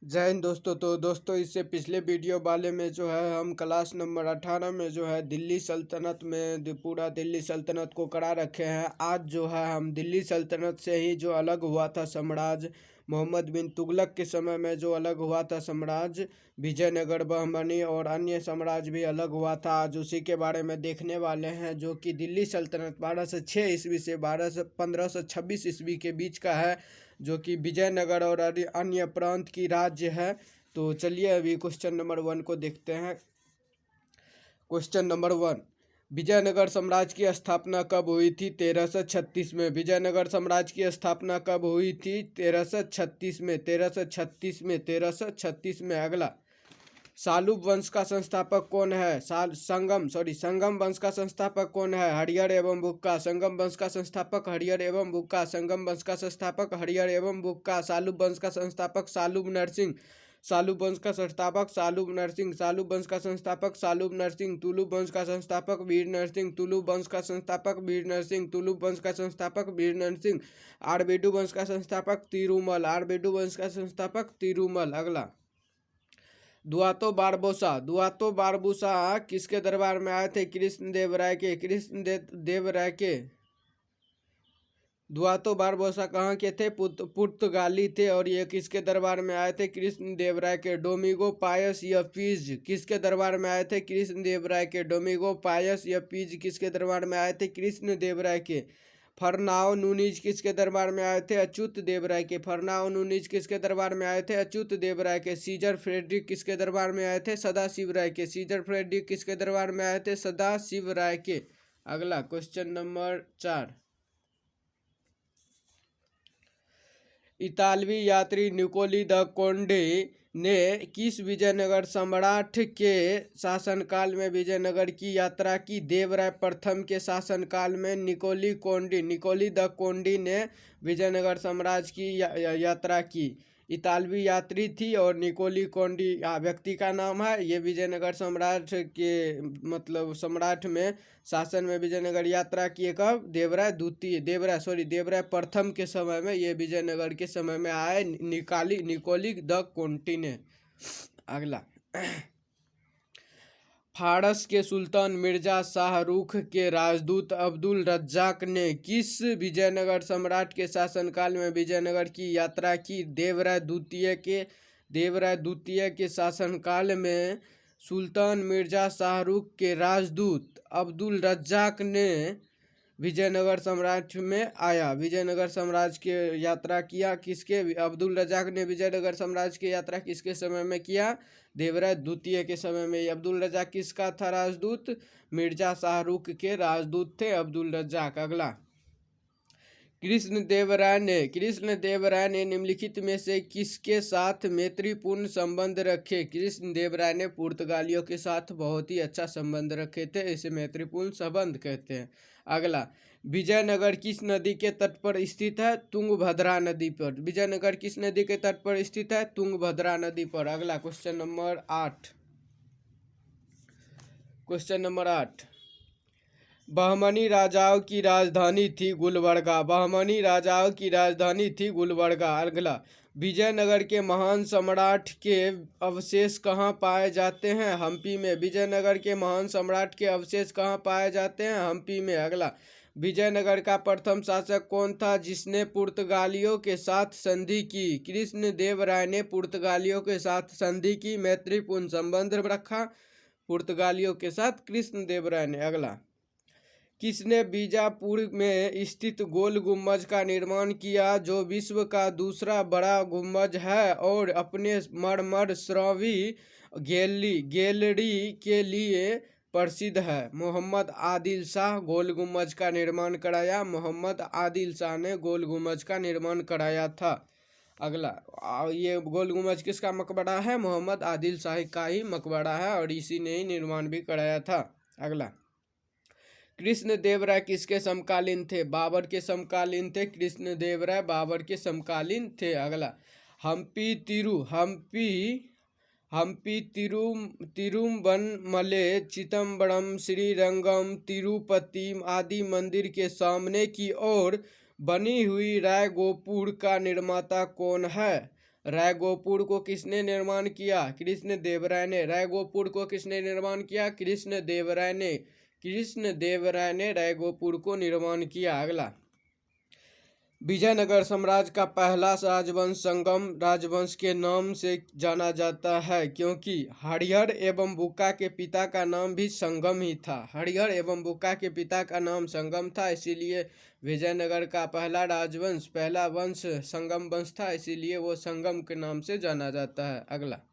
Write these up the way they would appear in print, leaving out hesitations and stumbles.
जय हिंद दोस्तों। तो दोस्तों, इससे पिछले वीडियो वाले में जो है हम क्लास नंबर 18 में जो है दिल्ली सल्तनत में पूरा दिल्ली सल्तनत को करा रखे हैं। आज जो है हम दिल्ली सल्तनत से ही जो अलग हुआ था साम्राज्य, मोहम्मद बिन तुगलक के समय में जो अलग हुआ था साम्राज्य, विजयनगर, बहमनी और अन्य साम्राज्य भी अलग हुआ था, आज उसी के बारे में देखने वाले हैं। जो कि दिल्ली सल्तनत 1206 ईस्वी से 1526 ईस्वी के बीच का है, जो कि विजयनगर और अन्य प्रांत की राज्य है। तो चलिए अभी क्वेश्चन नंबर 1 को देखते हैं। क्वेश्चन नंबर 1, विजयनगर साम्राज्य की स्थापना कब हुई थी? 1336 में। विजयनगर साम्राज्य की स्थापना कब हुई थी? 1336 में। 1336 में। अगला, सालुब वंश का संस्थापक कौन है? संगम वंश का संस्थापक कौन है? हरियर एवं बुक्का। संगम वंश का संस्थापक हरियर एवं बुक्का। संगम वंश का संस्थापक हरियर एवं बुक्का। सालुब वंश का संस्थापक सालुब नरसिंह। सालुब वंश का संस्थापक सालुब नरसिंह। सालुब वंश का संस्थापक सालुब नरसिंह। तुलुब वंश का संस्थापक वीर नरसिंह। तुलुब वंश का संस्थापक वीर नरसिंह। तुलुब वंश का संस्थापक वीर नरसिंह। आरबेडु वंश का संस्थापक तिरुमल। आरबेडु वंश का संस्थापक तिरुमल। अगला, दुआतो बारबोसा। दुआतो बारबोसा किसके दरबार में आए थे? कृष्णदेवराय के। कृष्णदेवराय के। दुआतो बारबोसा कहाँ के थे? पुर्तगाली थे। और ये किसके दरबार में आए थे? कृष्णदेवराय के। डोमिगो पायस यफीज किसके दरबार में आए थे? कृष्णदेवराय के। डोमिगो पायस यफीज किसके दरबार में आए थे? कृष्णदेवराय के। फरनाओ नूनीज किसके दरबार में आए थे? अच्युत देवराय के। फरनाओ नूनीज किसके दरबार में आए थे? अच्युत देवराय के। सीजर फ्रेडरिक किसके दरबार में आए थे? सदाशिव राय के। सीजर फ्रेडरिक किसके दरबार में आए थे? सदाशिव राय के। अगला, क्वेश्चन नंबर 4, इतालवी यात्री निकोली द कोंडे ने किस विजयनगर सम्राट के शासनकाल में विजयनगर की यात्रा की? देवराय प्रथम के शासनकाल में निकोली द कोंडी ने विजयनगर साम्राज्य की यात्रा की। इतालवी यात्री थी और निकोली कोंडी व्यक्ति का नाम है। ये विजयनगर साम्राज्य के सम्राट में शासन में विजयनगर यात्रा किए कब? देवराय प्रथम के समय में, ये विजयनगर के समय में आए निकोली द कोंटी ने। अगला, फारस के सुल्तान मिर्जा शाहरुख के राजदूत अब्दुल रज्जाक ने किस विजयनगर सम्राट के शासनकाल में विजयनगर की यात्रा की? देवराय द्वितीय के शासनकाल में सुल्तान मिर्जा शाहरुख के राजदूत अब्दुल रज्जाक ने विजयनगर साम्राज्य में आया। विजयनगर साम्राज्य की यात्रा किया किसके? अब्दुल रज्जाक ने विजयनगर साम्राज्य की यात्रा किसके समय में किया? देवराय द्वितीय के समय में। अब्दुल रज्जाक किसका था राजदूत? मिर्जा शाहरुख के राजदूत थे अब्दुल रज्जाक। अगला, कृष्णदेवराय ने निम्नलिखित में से किसके साथ मैत्रीपूर्ण संबंध रखे? कृष्णदेवराय ने पुर्तगालियों के साथ बहुत ही अच्छा संबंध रखे थे, इसे मैत्रीपूर्ण संबंध कहते हैं। अगला, विजयनगर किस नदी के तट पर स्थित है? तुंगभद्रा नदी पर। विजयनगर किस नदी के तट पर स्थित है? तुंगभद्रा नदी पर। अगला, क्वेश्चन नंबर 8, बहमनी राजाओं की राजधानी थी गुलबर्गा। अगला, विजयनगर के महान सम्राट के अवशेष कहाँ पाए जाते हैं? हम्पी में। विजयनगर के महान सम्राट के अवशेष कहाँ पाए जाते हैं? हम्पी में। अगला, विजयनगर का प्रथम शासक कौन था जिसने पुर्तगालियों के साथ संधि की? कृष्णदेवराय ने पुर्तगालियों के साथ संधि की, मैत्रीपूर्ण संबंध रखा पुर्तगालियों के साथ कृष्णदेवराय ने। अगला, किसने बीजापुर में स्थित गोल गुम्बज का निर्माण किया, जो विश्व का दूसरा बड़ा गुम्बज है और अपने मरमर श्रव्य गैलरी के लिए प्रसिद्ध है? मोहम्मद आदिल शाह गोल गुम्बज का निर्माण कराया। मोहम्मद आदिल शाह ने गोल गुम्बज का निर्माण कराया था। अगला, ये गोल गुम्बज किसका मकबरा है? मोहम्मद आदिल शाह का ही मकबरा है और इसी ने ही निर्माण भी कराया था। अगला, कृष्णदेवराय किसके समकालीन थे? बाबर के समकालीन थे। कृष्णदेवराय बाबर के समकालीन थे। अगला, हम्पी तिरुवन्नमले, चिदम्बरम, श्रीरंगम, तिरुपति आदि मंदिर के सामने की ओर बनी हुई राय गोपुर का निर्माता कौन है? रायगोपुर को किसने निर्माण किया? कृष्ण देव राय ने। रायगोपुर को किसने निर्माण किया? कृष्ण देव राय ने। कृष्ण देव राय ने रायगोपुर को निर्माण किया। अगला, विजयनगर साम्राज्य का पहला राजवंश संगम राजवंश के नाम से जाना जाता है क्योंकि हरिहर एवं बुक्का के पिता का नाम भी संगम ही था। हरिहर एवं बुक्का के पिता का नाम संगम था, इसीलिए विजयनगर का पहला राजवंश, पहला वंश संगम वंश था, इसीलिए वो संगम के नाम से जाना जाता है। अगला,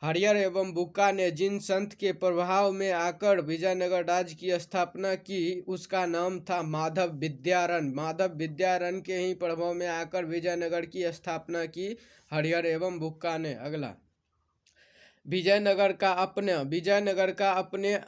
हरिहर एवं बुक्का ने जिन संत के प्रभाव में आकर विजयनगर राज्य की स्थापना की उसका नाम था माधव विद्यारण। माधव विद्यारण के ही प्रभाव में आकर विजयनगर की स्थापना की हरिहर एवं बुक्का ने। अगला, विजयनगर का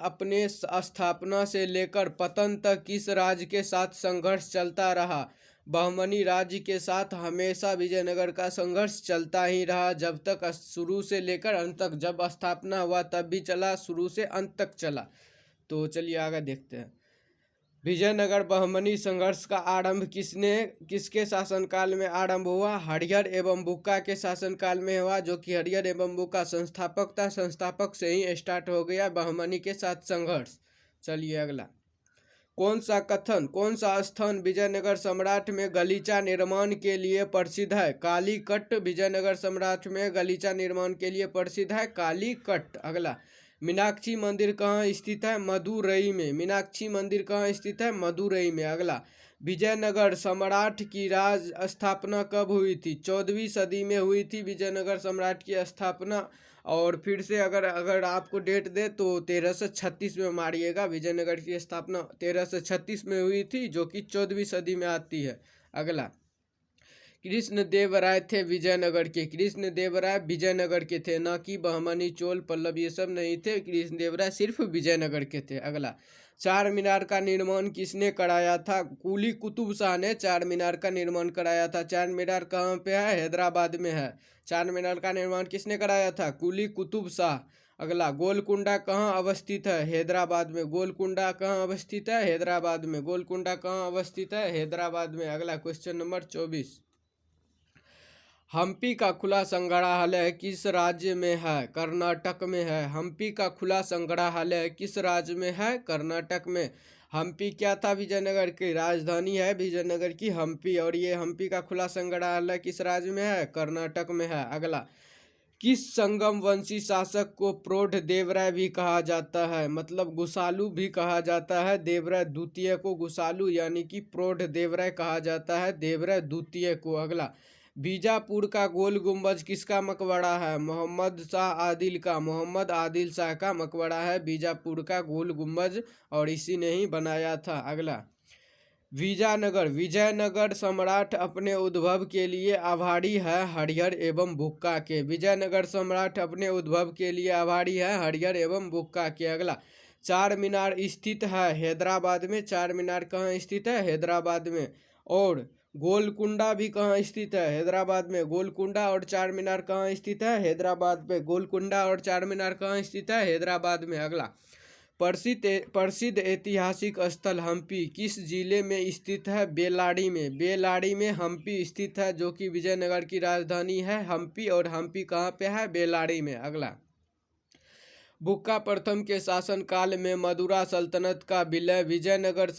अपने स्थापना से लेकर पतन तक किस राज्य के साथ संघर्ष चलता रहा? बहमनी राज्य के साथ हमेशा विजयनगर का संघर्ष चलता ही रहा, जब तक शुरू से लेकर अंत तक। जब स्थापना हुआ तब भी चला, शुरू से अंत तक चला। तो चलिए आगे देखते हैं। विजयनगर बहमनी संघर्ष का आरंभ किसके शासनकाल में आरंभ हुआ? हरिहर एवं बुक्का के शासनकाल में हुआ, जो कि हरिहर एवं बुक्का संस्थापक था। संस्थापक से ही स्टार्ट हो गया बहमनी के साथ संघर्ष। चलिए अगला, कौन सा स्थान विजयनगर सम्राट में गलीचा निर्माण के लिए प्रसिद्ध है? कालीकट विजयनगर सम्राट में गलीचा निर्माण के लिए प्रसिद्ध है, कालीकट। अगला, मीनाक्षी मंदिर कहाँ स्थित है? मदुरई में। मीनाक्षी मंदिर कहाँ स्थित है? मदुरई में। अगला, विजयनगर सम्राट की राज स्थापना कब हुई थी? 14वीं सदी में हुई थी विजयनगर सम्राट की स्थापना। और फिर से अगर आपको डेट दे तो 1336 में मारिएगा। विजयनगर की स्थापना 1336 में हुई थी, जो कि 14वीं सदी में आती है। अगला, कृष्ण देव राय थे विजयनगर के। कृष्ण देव राय विजयनगर के थे, ना कि बहमनी, चोल, पल्लव ये सब नहीं थे। कृष्ण देव राय सिर्फ विजयनगर के थे। अगला, चार मीनार का निर्माण किसने कराया था? कुली कुतुब शाह ने चार मीनार का निर्माण कराया था। चार मीनार कहाँ पे है? हैदराबाद में है। चार मीनार का निर्माण किसने कराया था? कुली कुतुब शाह। अगला, गोलकुंडा कहाँ अवस्थित है? हैदराबाद में। गोलकुंडा कहाँ अवस्थित है? हैदराबाद में। गोलकुंडा कहाँ अवस्थित है? हैदराबाद में। अगला, क्वेश्चन नंबर 24, हम्पी का खुला संग्रहालय किस राज्य में है? कर्नाटक में है। हम्पी का खुला संग्रहालय किस राज्य में है? कर्नाटक में। हम्पी क्या था? विजयनगर की राजधानी है विजयनगर की हम्पी, और ये हम्पी का खुला संग्रहालय किस राज्य में है? कर्नाटक में है। अगला, किस संगम वंशी शासक को प्रौढ़ देवराय भी कहा जाता है? मतलब गुसालू भी कहा जाता है। देवराय द्वितीय को गुसालू यानी कि प्रौढ़ देवराय कहा जाता है, देवराय द्वितीय को। अगला, बीजापुर का गोल गुंबज किसका मकबरा है? मोहम्मद आदिल शाह का मकबरा है बीजापुर का गोल गुंबज, और इसी ने ही बनाया था। अगला, विजयनगर सम्राट अपने उद्भव के लिए आभारी है हरिहर एवं बुक्का के। विजयनगर सम्राट अपने उद्भव के लिए आभारी है हरिहर एवं बुक्का के। अगला, चार मीनार स्थित है हैदराबाद में। चार मीनार कहाँ स्थित है? हैदराबाद में। और गोलकुंडा भी कहाँ स्थित है? हैदराबाद में। गोलकुंडा और चार मीनार कहाँ स्थित है? हैदराबाद में। गोलकुंडा और चार मीनार कहाँ स्थित है? हैदराबाद में। अगला, प्रसिद्ध ऐतिहासिक स्थल हम्पी किस जिले में स्थित है? बेल्लारी में। बेल्लारी में हम्पी स्थित है, जो कि विजयनगर की राजधानी है हम्पी, और हम्पी कहाँ पे है? बेल्लारी में। अगला, बुक्का प्रथम के शासनकाल में मदुरा सल्तनत का विलय विजयनगर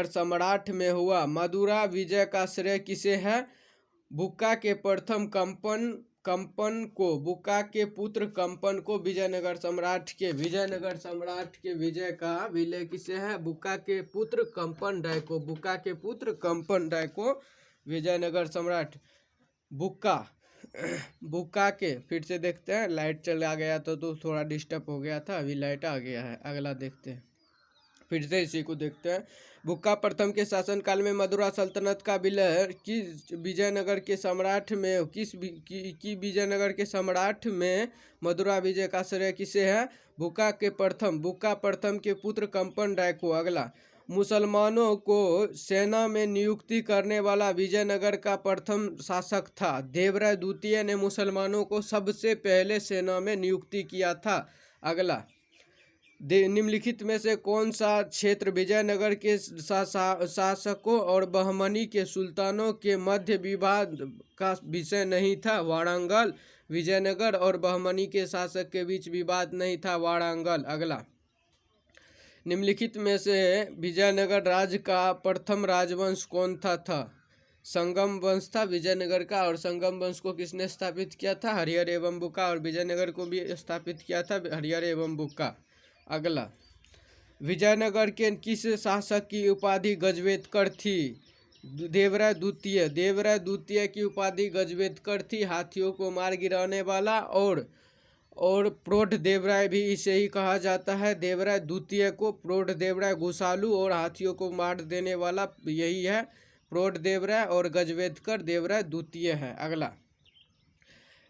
सम्राट में हुआ। मदुरा विजय का श्रेय किसे है? बुक्का के प्रथम बुक्का के पुत्र कंपन को विजयनगर सम्राट के विजय का विलय किसे है? बुक्का के पुत्र कंपन राय को। बुक्का के पुत्र कंपन राय को विजयनगर सम्राट बुक्का के। फिर से देखते हैं, लाइट चला गया तो थोड़ा डिस्टर्ब हो गया था, अभी लाइट आ गया है। अगला देखते हैं, फिर से इसी को देखते हैं। बुक्का प्रथम के शासनकाल में मदुरा सल्तनत का विलय विजयनगर के सम्राट में मदुरा विजय का श्रेय किसे है? बुक्का प्रथम के पुत्र कंपन राय को। अगला, मुसलमानों को सेना में नियुक्ति करने वाला विजयनगर का प्रथम शासक था। देवराय द्वितीय ने मुसलमानों को सबसे पहले सेना में नियुक्ति किया था। अगला, निम्नलिखित में से कौन सा क्षेत्र विजयनगर के शासकों और बहमनी के सुल्तानों के मध्य विवाद का विषय नहीं था? वारंगल। विजयनगर और बहमनी के शासक के बीच विवाद नहीं था, वारंगल। अगला, निम्नलिखित में से विजयनगर राज्य का प्रथम राजवंश कौन था? संगम वंश था विजयनगर का। और संगम वंश को किसने स्थापित किया था? हरिहर एवं बुक्का। और विजयनगर को भी स्थापित किया था हरिहर एवं बुक्का। अगला, विजयनगर के किस शासक की उपाधि गजवेदकर थी? देवराय द्वितीय। देवराय द्वितीय की उपाधि गजवेदकर थी, हाथियों को मार गिराने वाला। और प्रौढ़ देवराय भी इसे ही कहा जाता है। देवराय द्वितीय को प्रौढ़ देवराय घुसालू और हाथियों को मार देने वाला यही है प्रौढ़ देवराय, और गजवेदकर देवराय द्वितीय है। अगला,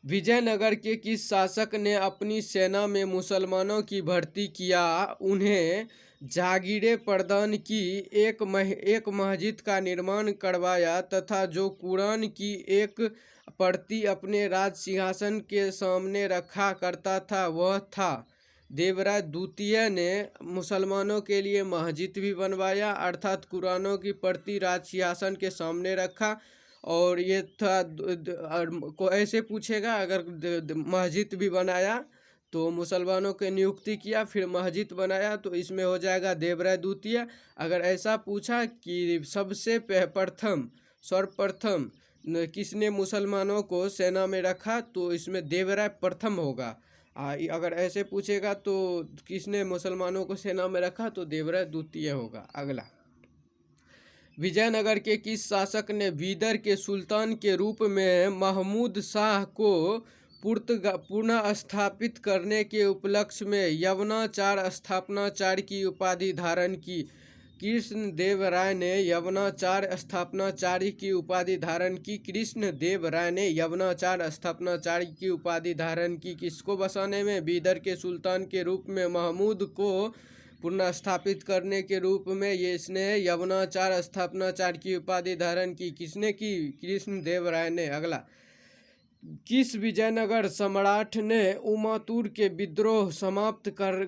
विजयनगर के किस शासक ने अपनी सेना में मुसलमानों की भर्ती किया, उन्हें जागीरें प्रदान की, एक मस्जिद का निर्माण करवाया तथा जो कुरान की एक प्रति अपने राज सिंहासन के सामने रखा करता था वह था? देवराय द्वितीय ने मुसलमानों के लिए मस्जिद भी बनवाया, अर्थात कुरानों की प्रति राज सिंहासन के सामने रखा। और ये था को ऐसे पूछेगा, अगर मस्जिद भी बनाया तो मुसलमानों के नियुक्ति किया फिर मस्जिद बनाया, तो इसमें हो जाएगा देवराय द्वितीय। अगर ऐसा पूछा कि सबसे प्रथम सर्वप्रथम किसने मुसलमानों को सेना में रखा, तो इसमें देवराय प्रथम होगा। अगर ऐसे पूछेगा तो किसने मुसलमानों को सेना में रखा, तो देवराय द्वितीय होगा। अगला, विजयनगर के किस शासक ने बीदर के सुल्तान के रूप में महमूद शाह को पुनः स्थापित करने के उपलक्ष्य में यवनाचार स्थापनाचार्य की उपाधि धारण की? कृष्ण देव राय ने यवनाचार स्थापनाचार्य की उपाधि धारण की। कृष्ण देव राय ने यवनाचार स्थापनाचार्य की उपाधि धारण की किसको बसाने में? बीदर के सुल्तान के रूप में महमूद को पुनः स्थापित करने के रूप में ये इसने यवनाचार स्थापनाचार्य की उपाधि धारण की। किसने की? कृष्ण देव राय ने। अगला, किस विजयनगर सम्राट ने उमातूर के विद्रोह समाप्त कर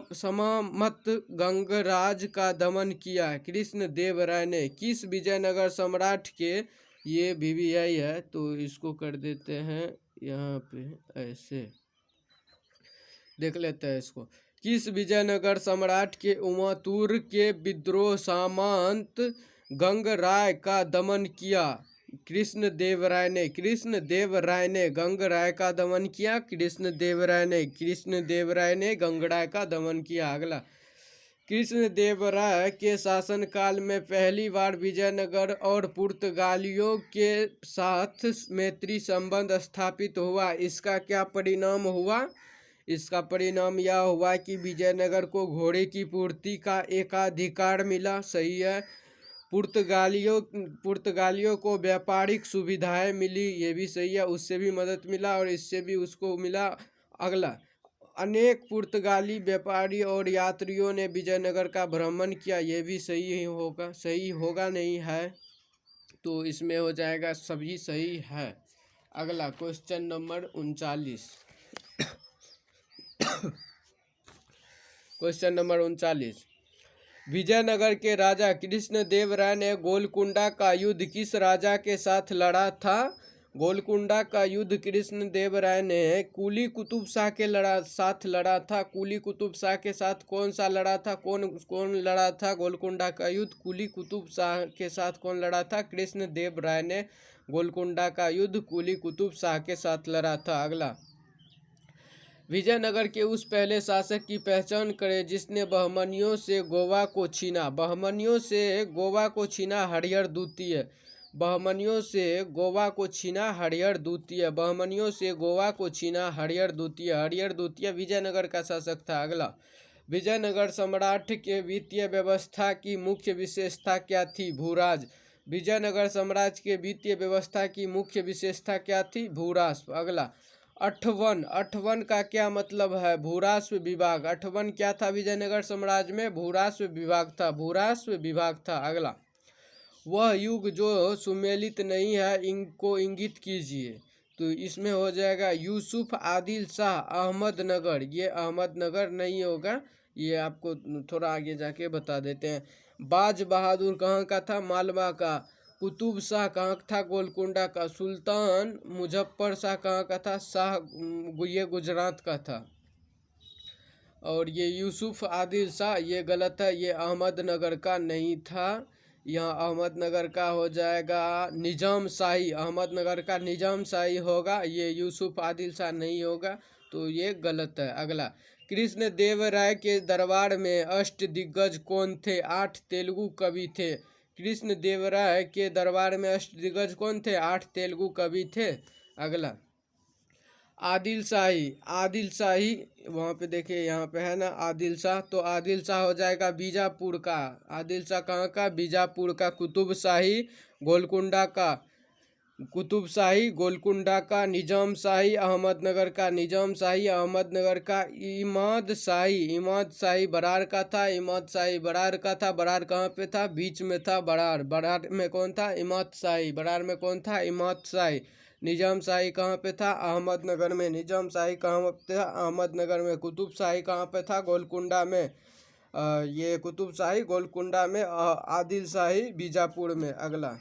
समामत गंगराज का दमन किया? कृष्ण देव राय ने। किस विजयनगर सम्राट के, ये VVI है तो इसको कर देते हैं यहाँ पे, ऐसे देख लेते हैं इसको। किस विजयनगर सम्राट के उमातूर के विद्रोह सामंत गंगराय का दमन किया? कृष्ण देव राय ने। कृष्ण देव राय ने गंगराय का दमन किया। कृष्ण देव राय ने गंगराय का दमन किया। अगला, कृष्ण देव राय के शासनकाल में पहली बार विजयनगर और पुर्तगालियों के साथ मैत्री संबंध स्थापित हुआ। इसका क्या परिणाम हुआ? इसका परिणाम यह हुआ कि विजयनगर को घोड़े की पूर्ति का एकाधिकार मिला। सही है। पुर्तगालियों को व्यापारिक सुविधाएं मिली, ये भी सही है। उससे भी मदद मिला और इससे भी उसको मिला। अगला, अनेक पुर्तगाली व्यापारी और यात्रियों ने विजयनगर का भ्रमण किया, ये भी सही होगा। सही होगा नहीं है तो इसमें हो जाएगा सभी सही है। अगला, question number 39। Question number 39, Vijayanagar के राजा कृष्ण देव राय ने गोलकुंडा का युद्ध किस राजा के साथ लड़ा था? गोलकुंडा का युद्ध कृष्ण देव राय ने कुली कुतुब शाह के साथ लड़ा था। कुली कुतुब शाह के साथ कौन सा लड़ा था? कौन लड़ा था गोलकुंडा का युद्ध? कुली कुतुब शाह के साथ कौन लड़ा था? कृष्ण देव राय ने गोलकुंडा का युद्ध कुली कुतुब शाह के साथ लड़ा था। अगला, विजयनगर के उस पहले शासक की पहचान करें जिसने बहमनियों से गोवा को छीना। बहमनियों से गोवा को छीना हरिहर द्वितीय। बहमनियों से गोवा को छीना हरिहर द्वितीय। बहमनियों से गोवा को छीना हरिहर द्वितीय। हरिहर द्वितीय विजयनगर का शासक था। अगला, विजयनगर सम्राट के वित्तीय व्यवस्था की मुख्य विशेषता क्या थी? भूराज। विजयनगर साम्राज्य के वित्तीय व्यवस्था की मुख्य विशेषता क्या थी? भूराष्ट्र। अगला, अठवन का क्या मतलब है? भूराष्ट्र विभाग। अठवन क्या था विजयनगर साम्राज्य में? भूराष्ट्र विभाग था। भूराष्ट्र विभाग था। अगला, वह युग जो सुमेलित नहीं है इनको इंगित कीजिए। तो इसमें हो जाएगा यूसुफ आदिल शाह अहमदनगर। ये अहमदनगर नहीं होगा, ये आपको थोड़ा आगे जाके बता देते हैं। बाज बहादुर कहाँ का था? मालवा का। कुतुब शाह कहाँ का था? गोलकुंडा का। सुल्तान मुजफ्फर शाह कहाँ का था? ये गुजरात का था। और ये यूसुफ आदिल शाह ये गलत है, ये अहमदनगर का नहीं था। यहाँ अहमदनगर का हो जाएगा निजाम शाही, अहमदनगर का निजाम शाही होगा, ये यूसुफ आदिल शाह नहीं होगा, तो ये गलत है। अगला, कृष्ण देव राय के दरबार में अष्टदिग्गज कौन थे? 8 तेलुगु कवि थे। कृष्ण देव राय के दरबार में अष्टदिग्गज कौन थे? 8 तेलुगु कवि थे। अगला, आदिल शाही, आदिल शाही वहाँ पे देखिए, यहाँ पे है ना आदिल शाह, तो आदिल शाह हो जाएगा बीजापुर का। आदिल शाह कहाँ का? बीजापुर का। कुतुब शाही गोलकुंडा का, कुतुब शाही गोलकुंडा का। निजाम शाही अहमदनगर का, निजाम शाही अहमदनगर का। इमाद शाही, इमाद शाही बरार का था, इमाद शाही बरार का था। बरार कहाँ पे था? बीच में था बरार। बरार में कौन था? इमाद शाही। बरार में कौन था? इमाद शाही। निजाम शाही कहाँ पे था? अहमदनगर में। निजाम शाही कहाँ पे था? अहमदनगर में। कुतुब शाही कहाँ पे था? गोलकुंडा में। ये कुतुब शाही गोलकुंडा में। आदिल शाही बीजापुर में। अगला,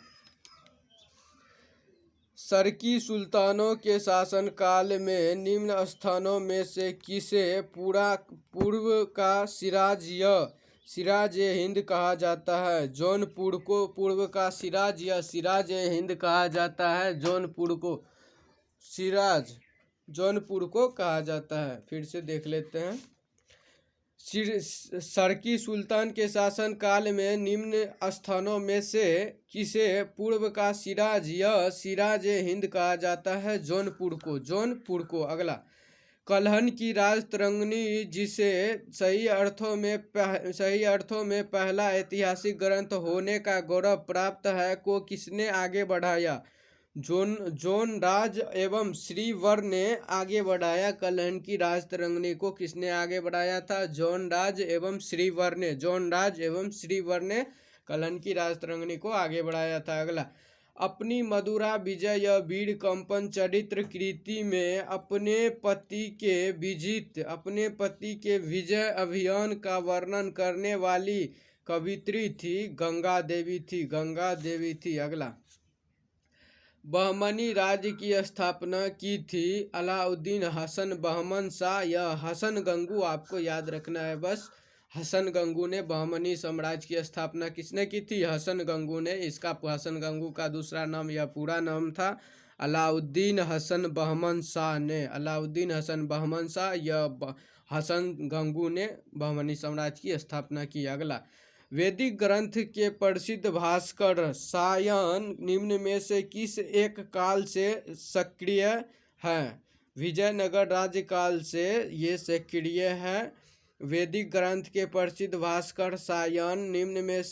सरकी सुल्तानों के शासनकाल में निम्न स्थानों में से किसे पूर्व का सिराज हिंद कहा जाता है? जौनपुर को पूर्व का सिराज या सिराज हिंद कहा जाता है। जौनपुर को सिराज, जौनपुर को कहा जाता है। फिर से देख लेते हैं। सरकी सुल्तान के शासनकाल में निम्न स्थानों में से किसे पूर्व का सिराज या सिराज हिंद कहा जाता है? जौनपुर को, जौनपुर को। अगला, कलहन की राजतरंगिणी जिसे सही अर्थों में पहला ऐतिहासिक ग्रंथ होने का गौरव प्राप्त है को किसने आगे बढ़ाया? जोन राज एवं श्रीवर ने आगे बढ़ाया। कलहन की राजतरंगिणी को किसने आगे बढ़ाया था? जोन राज एवं श्रीवर ने। जोन राज एवं श्रीवर ने कलहन की राजतरंगिणी को आगे बढ़ाया था। अगला, अपनी मधुरा विजय या वीर कंपन चरित्र कृति में अपने पति के विजय अभियान का वर्णन करने वाली कवित्री थी? गंगा देवी थी, गंगा देवी थी। अगला, बहमनी राज्य की स्थापना की थी? अलाउद्दीन हसन बहमन शाह या हसन गंगू, आपको याद रखना है बस। हसन गंगू ने बहमनी साम्राज्य की स्थापना किसने की थी? हसन गंगू ने। इसका हसन गंगू का दूसरा नाम या पूरा नाम था अलाउद्दीन हसन बहमन शाह ने। अलाउद्दीन हसन बहमन शाह या हसन गंगू ने बहमनी साम्राज्य की स्थापना की। अगला, वैदिक ग्रंथ के प्रसिद्ध भास्कर सायन निम्न में से किस एक काल से सक्रिय है? विजयनगर राज्य काल से ये सक्रिय है। वैदिक ग्रंथ के प्रसिद्ध भास्कर सायन निम्न में